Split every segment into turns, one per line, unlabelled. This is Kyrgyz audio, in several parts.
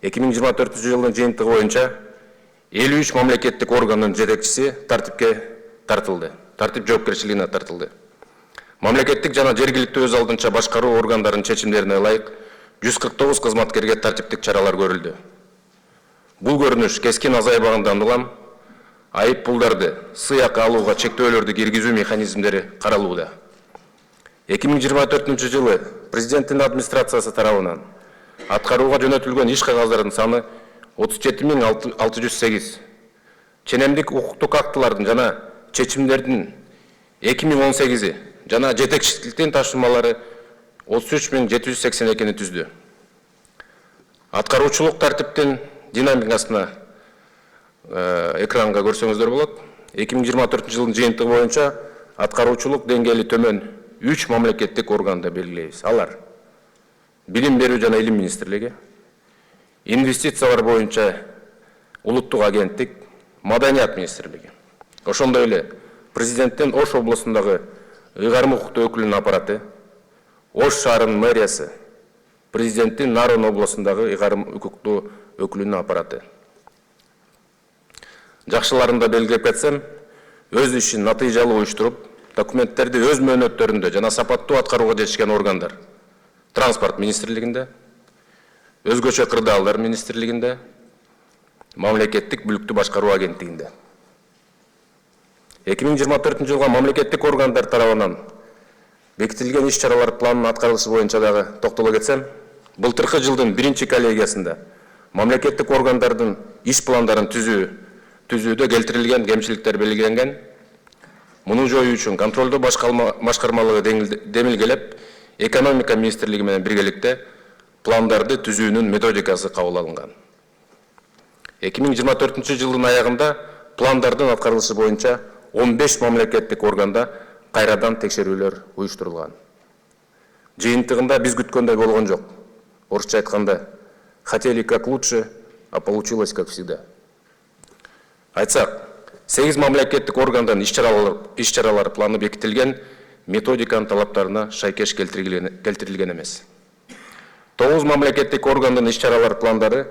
2024 жылдын жыйынтыгы боюнча 53 мамлекеттик органдын жетекчиси тартипке тартылды. Тартип жоопкерчилигине тартылды. Мамлекеттик жана жергиликтүү өз алдынча башкаруу органдарынын чечимдерине ылайык 149 кызматкерге тартиптик чаралар көрүлдү. Бул көрүнүш кескин азайбагындан улам айып пулдарды, сыйак алууга чектөөлөрдү киргизүү механизмдери каралууда. 2024 жылы президенттин администрациясы тарабынан аткарууга жөнөтүлгөн иш кагаздардын саны 37.608, ченемдик укуктук актылардын жана чечимдердин 2018 жана жетекчиликтин тапшырмалары 33.782 түздү. Аткаруучулук тартиптин динамикасына экранга көрсөңүздөр болот. 2024 жылдын жыйынтыгы боюнча аткаруучулук деңгээли төмөн 3 мамлекеттик органды белгилейбиз. Алар: Билим берүү жана илим министрлиги, инвестициялар боюнча улуттук агенттик, маданият министрлиги. Ошондой эле президенттин Ош облусундагы ыйгарым укуктуу өкүлүнүн аппараты, Ош шаарынын мэриясы, президенттин Нарын облусундагы ыйгарым укуктуу өкүлүнүн аппараты. Жакшыларында белгилеп кетсем, өз ишин натыйжалуу уюштуруп, документтерди өз мөөнөттөрүндө жана сапаттуу аткарууга жетишкен органдар: Транспорт министрлигинде, өзгөчө кырдаалдар министрлигинде, мамлекеттик бүлүктү башкаруу агенттигинде. 2024 жылга мамлекеттик органдар тарабынан бекитилген иш-чаралар планынын аткарылышы боюнча дагы токтоло кетсем, былтыркы жылдын 1-чи коллегиясында мамлекеттик органдардын иш пландарын түзүүдө келтирилген кемчиликтер белгиленген. Муну жоюу үчүн контролдоо башкармалыгы демилгелеп, экономика министрлиги менен биргеликте пландарды түзүүнүн методикасы кабыл алынган. 2024 жылдын аягында пландардын аткарылышы боюнча 15 мамлекеттик органда кайрадан текшерүүлөр уюштурулган. Жыйынтыгында биз күткөндөй болгон жок. Орусча айтканда, хотели как лучше, а получилось как всегда. Айтсак, 8 мамлекеттик органдын иш-чаралар планы бекитилген, методиканын талаптарына шайкеш келтирилген эмес. 9 мамлекеттик органдын иш-чаралар пландары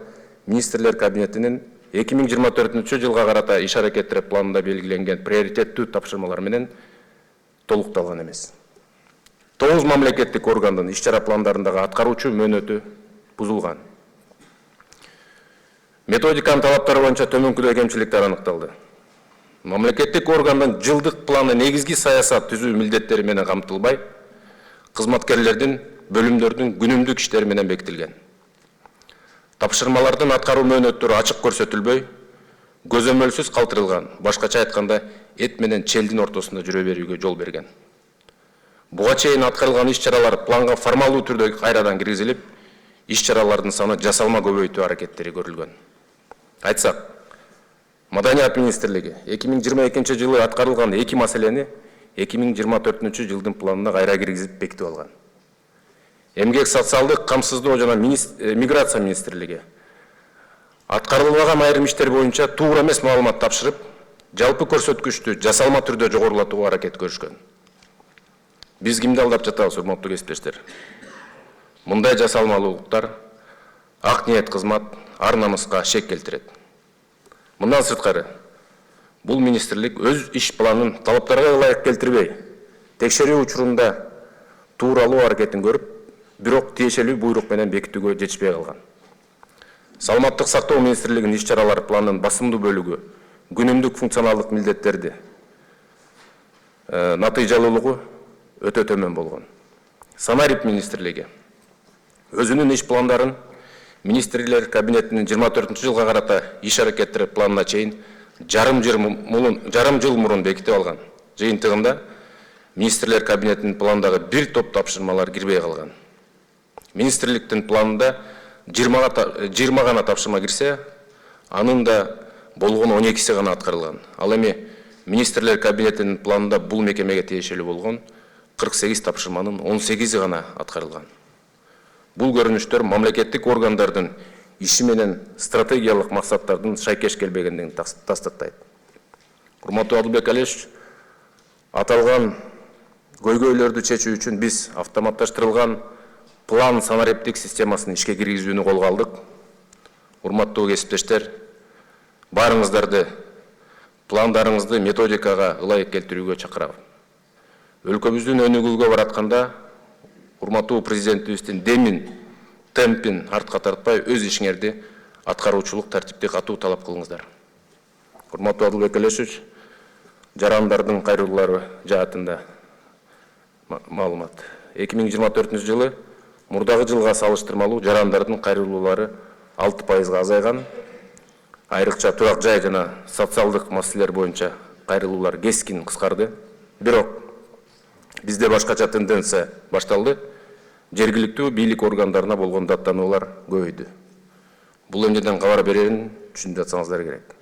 министрлер кабинетинин 2024 жылга карата иш-аракеттер планында белгиленген приоритеттүү тапшырмалар менен толукталган эмес. 9 мамлекеттик органдын иш-чара пландарындагы аткаруучу мөөнөтү бузулган. Методиканын талаптары боюнча төмөнкүдөй кемчиликтер аныкталды. Мамлекеттик органдын жылдык планы негизги саясат түзүү милдеттери менен камтылбай, кызматкерлердин, бөлүмдөрдүн күнүмдүк иштери менен бекитилген. Тапшырмалардын аткаруу мөөнөттөрү ачык көрсөтүлбөй, көзөмөлсүз калтырылган, башкача айтканда, эт менен челдин ортосунда жүрө берүүгө жол берген. Буга чейин аткарылган иш-чаралар планга формалдуу түрдө кайрадан киргизилип, иш-чаралардын саны жасалма көбөйтүү аракеттери көрүлгөн. Айтсак, Маданият министрлиги 2022 жылы аткарылган 2 маселени 2024 жылдын планына кайра киргизип бекитип алган. Эмгек социалдык камсыздоо жана миграция министрлиги аткарылбаган айрым иштер боюнча туура эмес маалымат тапшырып, жалпы көрсөткүчтү жасалма түрдө жогорулатууга аракет көрүшкөн. Биз кимди алдап жатабыз, урматтуу кесиптештер? Мындай жасалмалуулуктар ак ниет кызмат, ар намыска шек келтирет. Мындан сырткары, бул министрлик өз иш планын талаптарга ылайык келтирбей, текшерүү учурунда тууралуу аракетин көрүп, бирок тиешелүү буйрук менен бекитүүгө жетишпей калган. Саламаттык сактоо министрлигинин иш-чаралар планынын басымдуу бөлүгү күнүмдүк функционалдык милдеттерди натыйжалуулугу өтө төмөн болгон. Санарип министрлиги өзүнүн иш пландарын министрлер кабинетинин 24 жылга карата иш аракеттер планына чейин жарым жыл мурун бекитип алган. Жыйынтыгында министрлер кабинетинин пландагы бир топ тапшырмалар кирбей калган. Министрликтин планында 20 гана тапшырма кирсе, анын да болгон 12-си гана аткарылган. Ал эми министрлер кабинетинин планында бул мекемеге тиешелүү болгон 48 тапшырманын 18-и гана аткарылган. Бул көрүнүштөр мамлекеттик органдардын иши менен стратегиялык максаттардын шайкеш келбегендигин тастыктайт. Урматтуу Адылбек Алиевич, аталган көйгөйлөрдү чечүү үчүн биз автоматташтырылган план санариптик системасын ишке киргизүүнү колго алдык. урматтуу кесиптештер, баарыңыздарды пландарыңызды методикага ылайык келтирүүгө чакырабын. Өлкөбүздүн өнүгүүгө баратканда урматтуу президентибиздин демин, темпин артка тартпай өз ишиңерди аткаруучулук тартипти катуу талап кылыңыздар. Урматтуу Адылбек Элешевич, жарандардын кайрылуулары жаатында маалымат. 2024 жылы мурдагы жылга салыштырмалуу жарандардын кайрылуулары 6%-га азайган. Айрыкча турак жай жана социалдык маселелер боюнча кайрылуулар кескин кыскарды. Бирок бизде башкача тенденция башталды. Жергиликтүү бийлик органдарына болгон даттануулар көбөйдү. Бул эмнеден кабар берерин түшүнүп жатсаңыздар керек.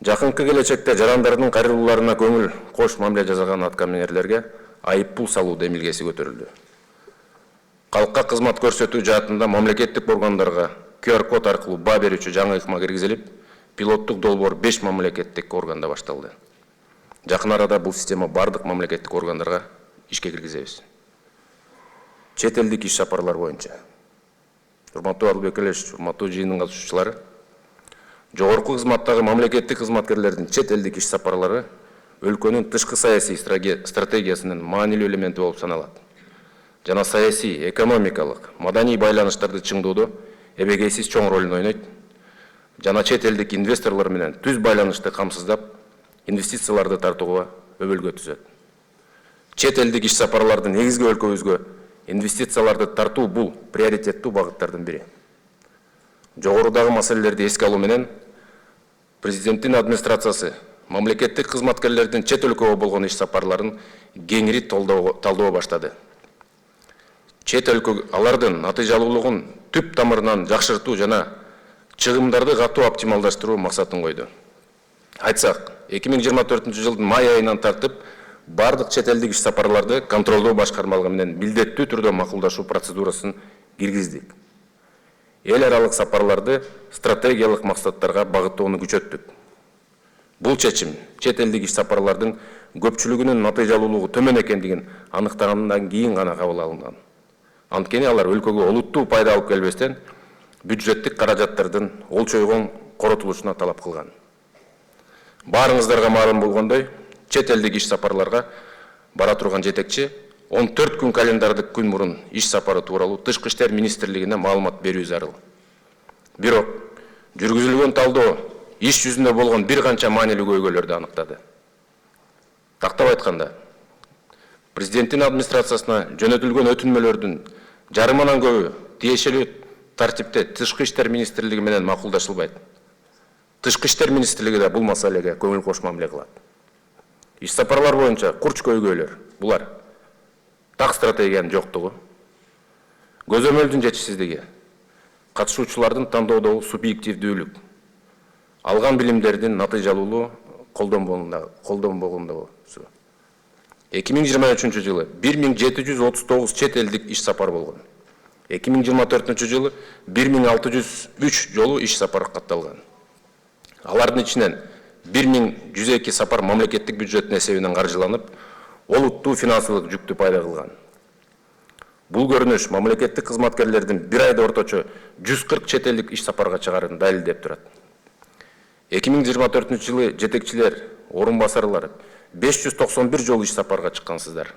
Жакынкы келечекте жарандардын кайрылууларына көңүл кош мамиле жасаган аткаминерлерге айыппул салуу демилгеси көтөрүлдү. Калкка кызмат көрсөтүү жаатында мамлекеттик органдарга QR код аркылуу баа берүүчү жаңы ыкма киргизилип, пилоттук долбоор 5 мамлекеттик органда башталды. Жакын арада бул система бардык мамлекеттик органдарга ишке киргизебиз. Чет элдик иш сапарлар боюнча. Урматтуу Адылбек Элешевич, урматтуу жыйындын катышуучулары, жогорку кызматтагы мамлекеттик кызматкерлердин чет элдик иш сапарлары өлкөнүн тышкы саясий стратегиясынын маанилүү элементи болуп саналат. Жана саясий, экономикалык, маданий байланыштарды чыңдоодо эбегейсиз чоң ролун ойнойт. Жана чет элдик инвесторлор менен түз байланышты камсыздап, инвестицияларды тартууга өбөлгө түзөт. Чет элдик иш сапарлардын негизги өлкөбүзгө инвестицияларды тартуу бул приоритеттүү багыттардын бири. Жогорудагы маселелерди эске алуу менен президенттин администрациясы мамлекеттик кызматкерлердин чет өлкөгө болгон иш сапарларын кеңири талдоо баштады. Чет өлкө алардын натыйжалуулугун түп тамырынан жакшыртуу жана чыгымдарды катуу оптималдаштыруу максатын койду. Айтсак, 2024 жылдын май айынан тартып бардык чет элдик иш сапарларды контролдоо башкармалыгы менен милдеттүү түрдө макулдашуу процедурасын киргиздик. Эл аралык сапарларды стратегиялык максаттарга багыттоону күчөттүк. Бул чечим чет элдик иш сапарлардын көпчүлүгүнүн натыйжалуулугу төмөн экендигин аныктагандан кийин гана кабыл алынган. Анткени алар өлкөгө олуттуу пайда алып келбестен бюджеттик каражаттардын олчойгон коротулушуна талап кылган. Баарыңыздарга маалым болгондой, чет элдик иш сапарларга бара турган жетекчи 14 күн календардык күн мурун иш сапары тууралуу Тышкы иштер министрлигине маалымат берүү зарыл. Бирок жүргүзүлгөн талдоо иш жүзүндө болгон бир канча маанилүү көйгөйлөрдү аныктады. Тактап айтканда, президенттин администрациясына жөнөтүлгөн өтүнмөлөрдүн жарымынан көбү тиешелүү тартипте Тышкы иштер министрлиги менен макулдашылбайт. Тышкы иштер министрлиги да бул маселеге көңүл кош мамиле кылат. Иш сапарлар боюнча курч көйгөйлөр булар: так стратегиянын жоктугу, көзөмөлдүн жетишсиздиги, катышуучулардын тандоодогу субъективдүүлүк, алган билимдердин натыйжалуулуу колдонбогондугу. 2023 жылы 1739 чет элдик иш сапар болгон. 2024 жылы 1603 жолу иш сапар катталган. Алардын ичинен 1102 сапар мамлекеттик бюджеттин эсебинен каржыланып, олуттуу финансылык жүктү пайда кылган. Бул көрүнүш мамлекеттик кызматкерлердин бир айда орточо 140 чет элдик иш сапарга чыгарын далилдеп турат. 2024 жылы жетекчилер, орун басарлар 591 жолу иш сапарга чыккансыздар.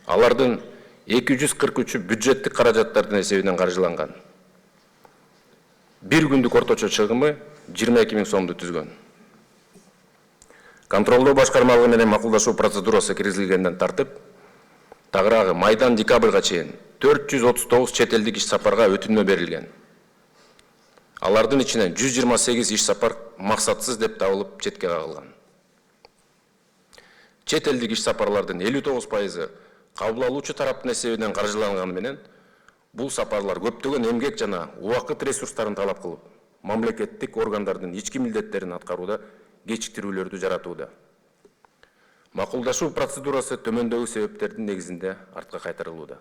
Алардын 243 бюджеттик каражаттардын эсебинен каржыланган. Бир күндүк орточо чыгымы 22 000 сомду түзгөн. Контролдоо башкармалыгы менен макулдашуу процедурасы киргизилгенден тартып, тагыраагы майдан декабрга чейин 439 чет элдик иш сапарга өтүнмө берилген. Алардын ичинен 128 иш сапар максатсыз деп табылып четке кагылган. Чет элдик иш сапарлардын 59%-ы кабыл алуучу тараптын эсебинен каржыланганы менен бул сапарлар көптөгөн эмгек жана убакыт ресурстарын талап кылып, мамлекеттик органдардын ички милдеттерин аткарууда кечиктирүүлөрдү жаратууда. Макулдашуу процедурасы төмөндөгү себептердин негизинде артка кайтарылууда.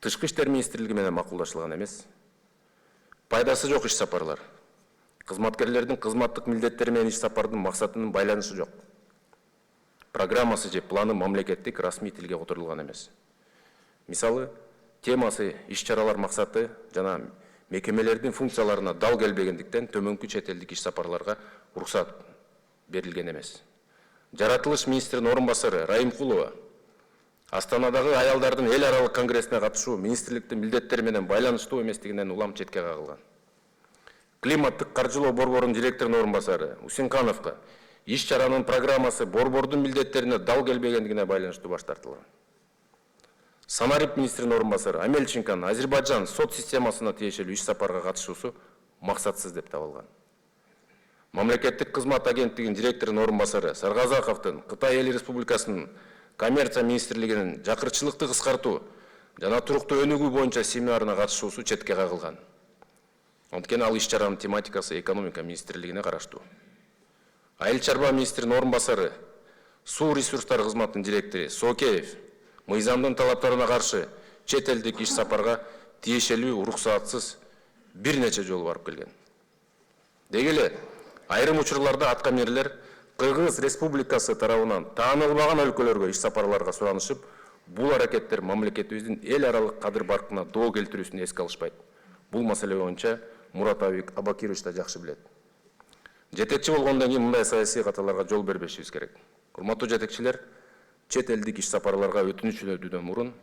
Тышкы иштер министрлиги менен макулдашылган эмес. Пайдасы жок иш сапарлар. Кызматкерлердин кызматтык милдеттери менен иш сапардын максатынын байланышы жок. Программасы же планы мамлекеттик расмий тилге которулган эмес. Мисалы, темасы, иш-чаралар максаты жана мекемелердин функцияларына дал келбегендиктен төмөнкү чет элдик иш сапарларга уруксат берилген эмес. Жаратылыш министринин орун басары Райымкулова Астанадагы аялдардын эл аралык конгрессине катышуу министрликтин милдеттери менен байланыштуу эместигинен улам четке кагылган. Климаттык каржылоо борборунун директорунун орун басары Усинкановго иш чаранын программасы борбордун милдеттерине дал келбегендигине байланыштуу баш тартылган. Санарип министринин орун басары Амельченконун Азербайджан сот системасына тиешелүү иш сапарга катышуусу максатсыз деп табылган. Мамлекеттик кызмат агенттигинин директорунун орун басары Саргазаковдун Кытай Эл Республикасынын коммерция министрлигинин жакырчылыкты кыскартуу жана туруктуу өнүгүү боюнча семинарына катышуусу четке кагылган. Анткени ал иш чаранын тематикасы экономика министрлигине караштуу. Айыл чарба министринин орун басары суу ресурстары кызматынын директору Сокеев мыйзамдын талаптарына каршы чет элдик иш сапарга тиешелүү уруксатсыз бир нече жолу барып келген. Деги эле айрым учурларда аткаминерлер Кыргыз Республикасы тарабынан таанылбаган өлкөлөргө иш сапарларга суранышып, бул аракеттер мамлекетибиздин эл аралык кадыр баркына доо келтирүүсүн эске алышпайт. Бул маселе боюнча Муратбек Абакирович да жакшы билет. Жетекчи болгондон кийин мындай саясий каталарга жол бербешибиз керек. Урматтуу жетекчилер, чет элдик иш сапарларга өтүнүчүлөрдөн мурун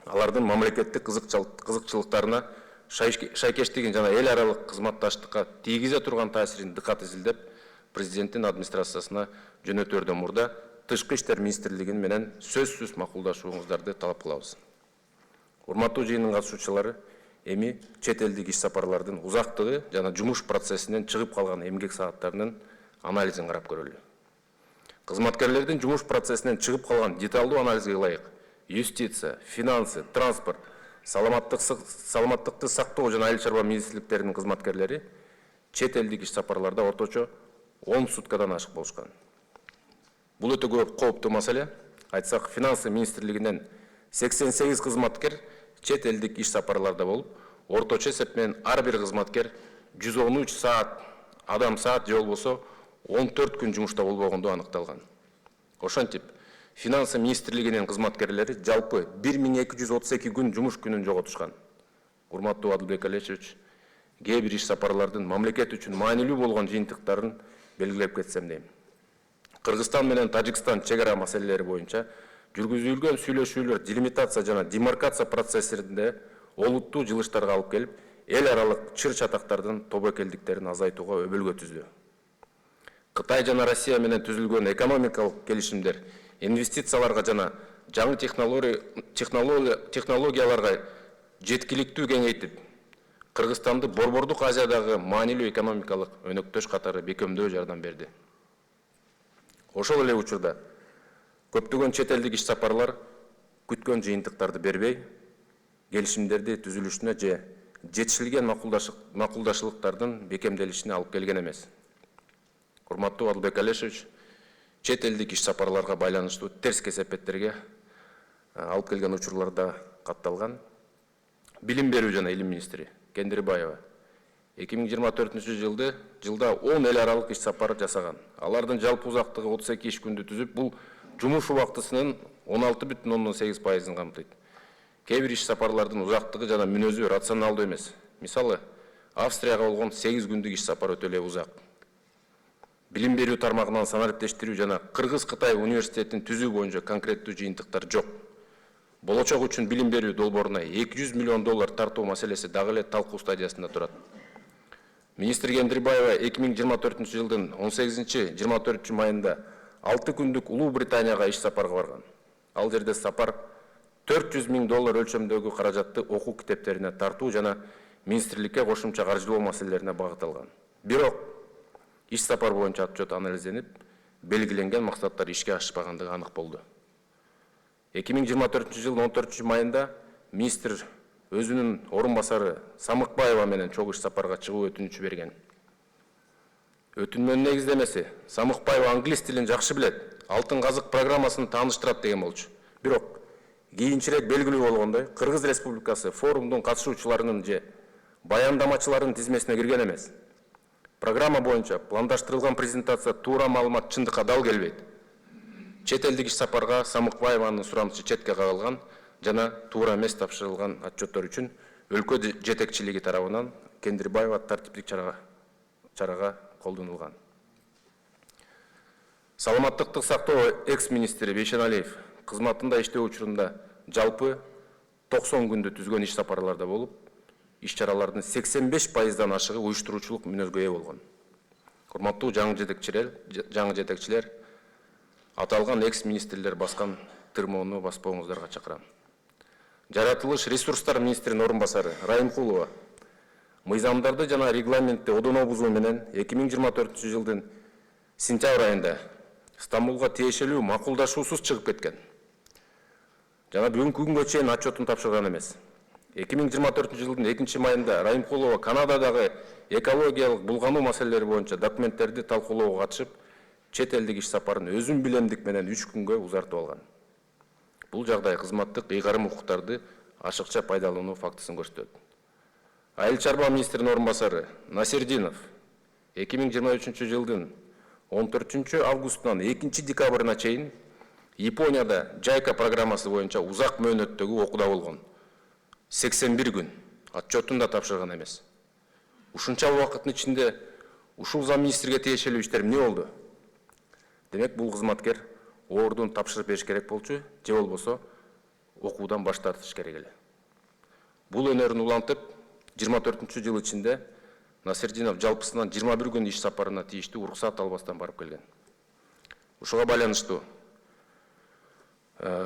алардын мамлекеттик кызыкчылыктарына шайкештигин жана эл аралык кызматташтыкка тийгизе турган таасирин дыкат изилдеп, президенттин администрациясына жөнөтөрдөн мурда Тышкы иштер министрлигин менен сөзсүз макулдашууңуздарды талап кылабыз. Урматтуу жыйындын катышуучулары, эми чет элдик иш сапарлардын узактыгы жана жумуш процессинен чыгып калган эмгек сааттарынын анализин карап көрөлү. Кызматкерлердин жумуш процессинен чыгып калган деталдуу анализге ылайык юстиция, финансы, транспорт, саламаттыкты сактоо жана айыл чарба министрликтеринин кызматкерлери чет элдик иш сапарларда орточо 10 суткадан ашык болушкан. Бул өтө көп кооптуу маселе. Айтсак, финансы министрлигинен 88 кызматкер чет элдик иш сапарларда болуп, орточо эсеп менен ар бир кызматкер 113 саат, адам саат же болбосо 14 күн жумушта болбогондугу аныкталган. Ошентип, финансы министрлигинин кызматкерлери жалпы 1232 күн жумуш күнүн жоготушкан. Урматтуу Адылбек Алешевич, кээ бир иш сапарлардын мамлекет үчүн маанилүү болгон жыйынтыктарын белгилеп кетсем дейм. Кыргызстан менен Тажикстан чегара маселелери боюнча жүргүзүлгөн сүйлөшүүлөр делимитация жана демаркация процессинде олуттуу жылыштарга алып келип, эл аралык чыр чатактардын тобокелдиктерин азайтууга өбөлгө түздү. Кытай жана Россия менен түзүлгөн экономикалык келишимдер инвестицияларга жана жаңы технологияларга жеткиликтүү кеңейтип, Кыргызстанды Борбордук Азиядагы маанилүү экономикалык өнөктөш катары бекемдөө жардам берди. Ошол эле учурда көптөгөн чет элдик иш сапарлар күткөн жыйынтыктарды бербей, келишимдерди түзүлүшүнө же жетишилген макулдашылыктардын бекемделишине алып келген эмес. Урматтуу Адылбек Алешевич, чет элдик иш сапарларга байланыштуу терс кесепеттерге алып келген учурларда катталган. Билим берүү жана илим министри Кендирбаева 2024 жылда 10 эл аралык иш сапар жасаган. Алардын жалпы узактыгы 32 иш күндү түзүп, бул жумуш убактысынын 16,8%-ын камтыйт. Кээ бир иш сапарлардын узактыгы жана мүнөзү рационалдуу эмес. Мисалы, Австрияга болгон 8 күндүк иш сапар өтө эле узак. Билим берүү тармагынан санариптештирүү жана Кыргыз-Кытай университетин түзүү боюнча конкреттүү жыйынтыктар жок. Болочок үчүн билим берүү долбооруна $200 миллион тартуу маселеси дагы эле талкуу стадиясында турат. Министр Кендирбаева 2024 жылдын 18-24 майында 6 күндүк Улуу Британияга иш сапарга барган. Ал жерде сапар $400 миң өлчөмдөгү каражатты окуу китептерине тартуу жана министрликке кошумча каржылоо маселелерине багытталган. Бирок иш сапар боюнча отчет анализденип, белгиленген максаттар ишке ашпагандыгы анык болду. 2024 жылдын 14 майында министр өзүнүн орун басары Самыкбаева менен чогуу иш сапарга чыгуу өтүнүчү берген. Өтүнмөнүн негиздемеси Самыкбаева англис тилин жакшы билет, Алтын казык программасын тааныштырат деген болчу. Бирок кийинчерээк белгилүү болгондой, Кыргыз Республикасы форумдун катышуучуларынын же баяндамачылардын тизмесине кирген эмес. Программа боюнча пландаштырылган презентация туура маалымат чындыкка дал келбейт. Чет элдик иш сапарга Самыкбаеванын сурамчы четке кагылган жана туура эмес тапшырылган отчеттор үчүн өлкө жетекчилиги тарабынан Кендирбаева тартиптик чарага колдонулган. Саламаттыкты сактоо экс-министри Бейшеналиев кызматында иштөө учурунда жалпы 90 күндө түзгөн иш сапарларда болуп, иш чаралардын 85%дан ашыгы уюштуруучулук мүнөзгө ээ болгон. Урматтуу жаңы жетекчилер, аталган экс-министрлер баскан тырмоону баспооңуздарга чакырам. Жаратылыш ресурстар министринин орун басары Райымкулова мыйзамдарды жана регламентти одоно бузуу менен 2024 жылдын сентябрь айында Стамбулга тиешелүү макулдашуусуз чыгып кеткен. Жана бүгүнкү күнгө чейин отчетун тапшырган эмес. 2024 жылдын 2-майында Райымкулова Канададагы экологиялык булгануу маселелери боюнча документтерди талкуулоого катышып, чет элдик иш сапарын өзүн билемдик менен 3 күнгө узартып алган. Бул жагдай кызматтык ыйгарым укуктарды ашыкча пайдалануу фактысын көрсөтөт. Айыл чарба министринин орун басары Насирдинов 2023 жылдын 14 августунан 2 декабрына чейин Японияда Жайка программасы боюнча узак мөөнөттөгү окууда болгон. 81 күн отчетун да тапшырган эмес. Ушунча убакыттын ичинде ушул зам министрге тиешелүү иштер эмне болду? Демек, бул кызматкер ордун тапшырып бериш керек болчу, же болбосо окуудан баш тартыш керек эле. Бул өнөрүн улантып, 24 жыл ичинде Насирдинов жалпысынан 21 күн иш сапарына тийиштүү уруксат албастан барып келген. Ушуга байланыштуу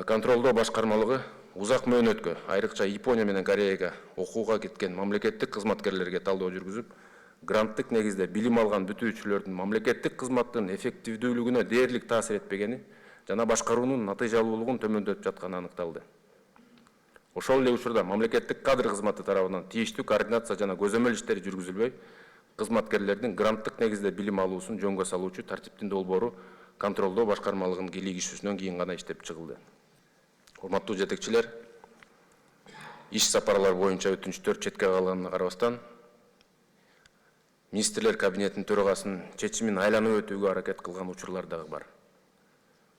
контролдоо башкармалыгы узак мөөнөткө, айрыкча Япония менен Кореяга окууга кеткен мамлекеттик кызматкерлерге талдоо жүргүзүп, гранттык негизде билим алган бүтүүчүлөрдүн мамлекеттик кызматтын эффективдүүлүгүнө дээрлик таасир этпегени жана башкаруунун натыйжалуулугун төмөндөтүп жатканы аныкталды. Ошол эле учурда мамлекеттик кадр кызматы тарабынан тийиштүү координация жана көзөмөл иштери жүргүзүлбөй, кызматкерлердин гранттык негизде билим алуусун жөнгө салуучу тартиптин долбоору контролдоо башкармалыгынын кийлигишүүсүнөн кийин гана иштеп чыгылды. Урматтуу жетекчилер, иш сапарлар боюнча өтүнүчтөр четке калганына карабастан, министрлер кабинетинин төрагасынын чечимин айланып өтүүгө аракет кылган учурлар дагы бар.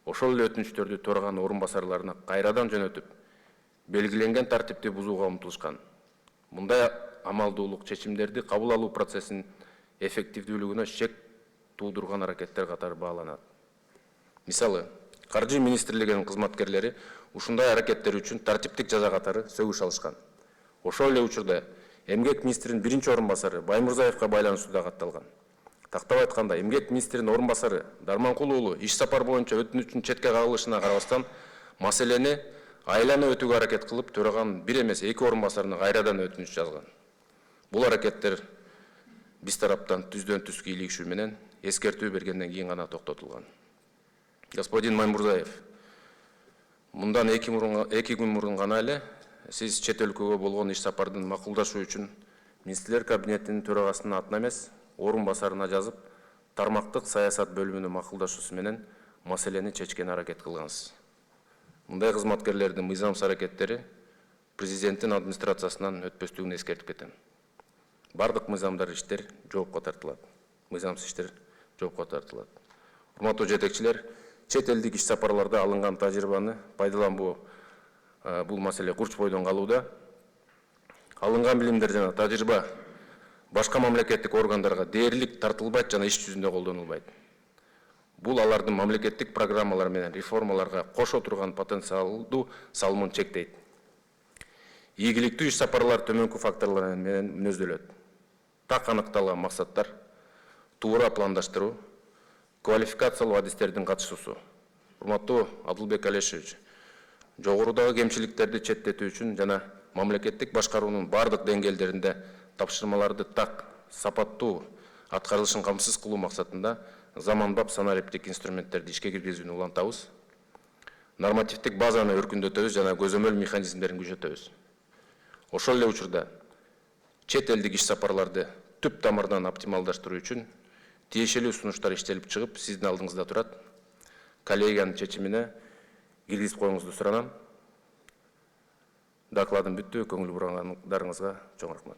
Ошол эле өтүнүчтөрдү төраганын орун басарларына кайрадан жөнөтүп, белгиленген тартипти бузууга умтулушкан. Мындай амалдуулук чечимдерди кабыл алуу процессинин эффективдүүлүгүнө шек туудурган аракеттер катары бааланат. Мисалы, Каржы министрлигинин кызматкерлери ушундай аракеттер үчүн тартиптик жаза катары сөгүш алышкан. Ошол эле учурда эмгек министринин биринчи орун басары Баймурзаевка байланыштуу да катталган. Тактап айтканда, эмгек министринин орун басары Дарманкул уулу иш сапар боюнча өтүнүчүнүн четке кагылышына карабастан маселени айланып өтүүгө аракет кылып, төраганын бир эмес 2 орун басарына кайрадан өтүнүч жазган. Бул аракеттер биз тараптан түздөн түз кийлигишүү менен эскертүү бергенден кийин гана токтотулган. Господин Маймурзаев, мындан 2 күн мурун гана эле сиз чет өлкөгө болгон иш сапардын макулдашуу үчүн министрлер кабинетинин төрагасынын атына эмес, орун басарына жазып, тармактык саясат бөлүмүнүн макулдашуусу менен маселени чечкенге аракет кылгансыз. Мындай кызматкерлердин мыйзамсыз аракеттери президенттин администрациясынан өтпөстүгүн эскертип кетем. Бардык мыйзамдар иштер жоопко тартылат. Мыйзамсыз иштер жоопко тартылат. Урматтуу жетекчилер, чет элдик иш сапарларда алынган тажрыйбаны пайдаланбоо бул маселе курч бойдон калууда. Алынган билимдер жана тажрыйба башка мамлекеттик органдарга дээрлик тартылбайт жана иш жүзүндө колдонулбайт. Бул алардын мамлекеттик программалар менен реформаларга кошо турган потенциалдуу салымын чектейт. Ийгиликтүү иш сапарлар төмөнкү факторлор менен мүнөздөлөт. Так аныкталган максаттар, туура пландаштыруу, квалификациялуу адистердин катышуусу. Урматтуу Абдулбек Алешевич, жогорудагы кемчиликтерди четтетүү үчүн жана мамлекеттик башкаруунун бардык деңгээлдеринде тапшырмаларды так, сапаттуу аткарылышын камсыз кылуу максатында заманбап санариптик инструменттерди ишке киргизүүнү улантабыз. Нормативдик базаны өркүндөтөбүз жана көзөмөл механизмдерин күчөтөбүз. Ошол эле учурда чет элдик иш сапарларды түп тамырдан оптималдаштыруу үчүн тиешелүү сунуштар иштелип чыгып, сиздин алдыңызда турат. Коллегиянын чечимине киргизип коюңузду суранам. Докладым бүттү. Көңүл бургандарыңызга чоң рахмат.